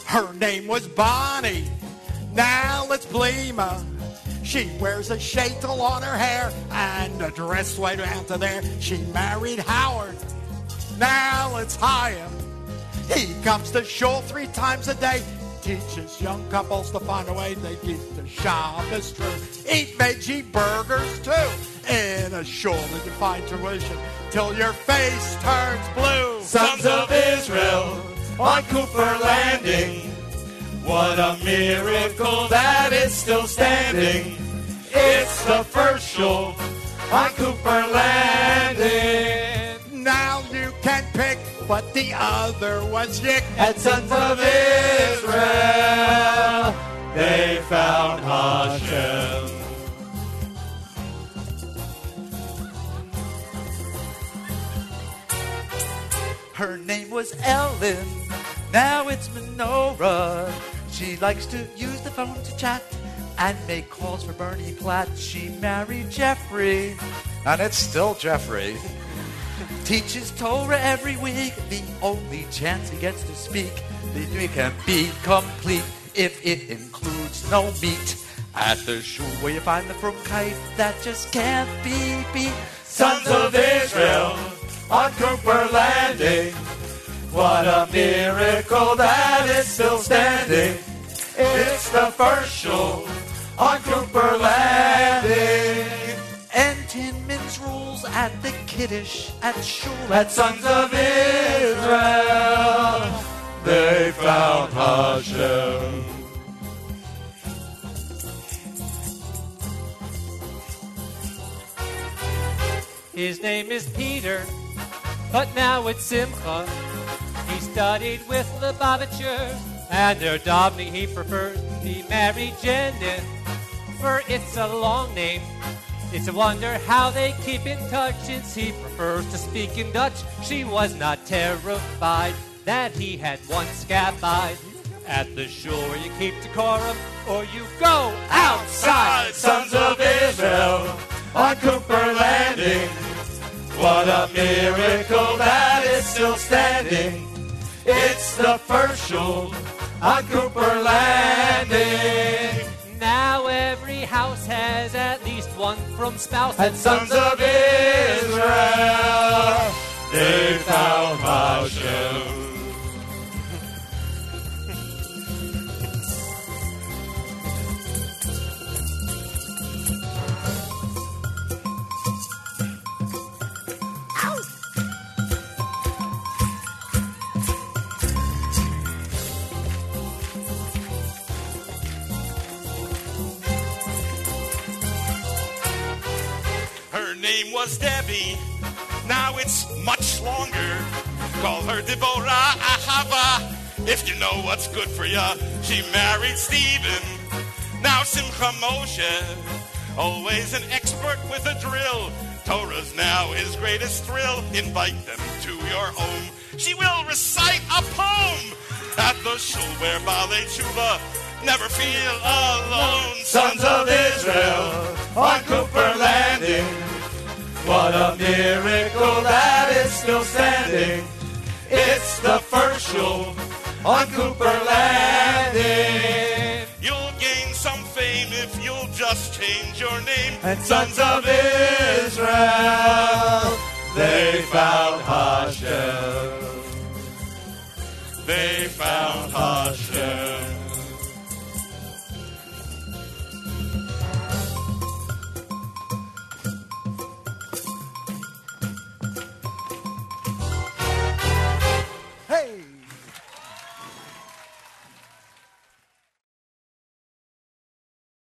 Her name was Bonnie. Now let's blame her. She wears a shaitel on her hair and a dress way down to there. She married Howard. Now let's hire him. He comes to shul 3 times a day. Teaches young couples to find a way they keep the Shabbos true. Eat veggie burgers too. In a shul that you find tuition till your face turns blue. Sons of Israel on Cooper Landing. What a miracle that it's still standing. It's the first shul on Cooper Landing. Now you can pick, but the other was Yick. At Sons of Israel, they found Hashem. Her name was Ellen, now it's Menorah. She likes to use the phone to chat and make calls for Bernie Platt. She married Jeffrey, and it's still Jeffrey. Teaches Torah every week, the only chance he gets to speak. The week can be complete if it includes no meat. At the shul where you find the frumkeit that just can't be beat. Sons of Israel on Cooper Landing. What a miracle that it's still standing. It's the first shul on Cooper Landing. And Tinman's rules at the Kiddush at shul. At Sons of Israel, they found Hashem. His name is Peter, but now it's Simcha. He studied with Lubavitcher, and their Dobney he prefers. He married Jenin, for it's a long name. It's a wonder how they keep in touch, since he prefers to speak in Dutch. She was not terrified that he had one scabbard. At the shul where you keep decorum, or you go outside. Sons of Israel on Cooper Landing. What a miracle that it's still standing. It's the first shul on Cooper Landing. Now every house has at least one from spouse. And Sons of Israel, they found Hashem. Her name was Debbie, now it's much longer. Call her Deborah Ahava, if you know what's good for ya. She married Stephen, now Simcha Moshe. Always an expert with a drill. Torah's now his greatest thrill. Invite them to your home. She will recite a poem at the shul where Balei Tshuva never feel alone. Sons of Israel on Cooper Landing. What a miracle that it's still standing. It's the first shul on Cooper Landing. You'll gain some fame if you'll just change your name. And Sons of Israel, they found Hashem.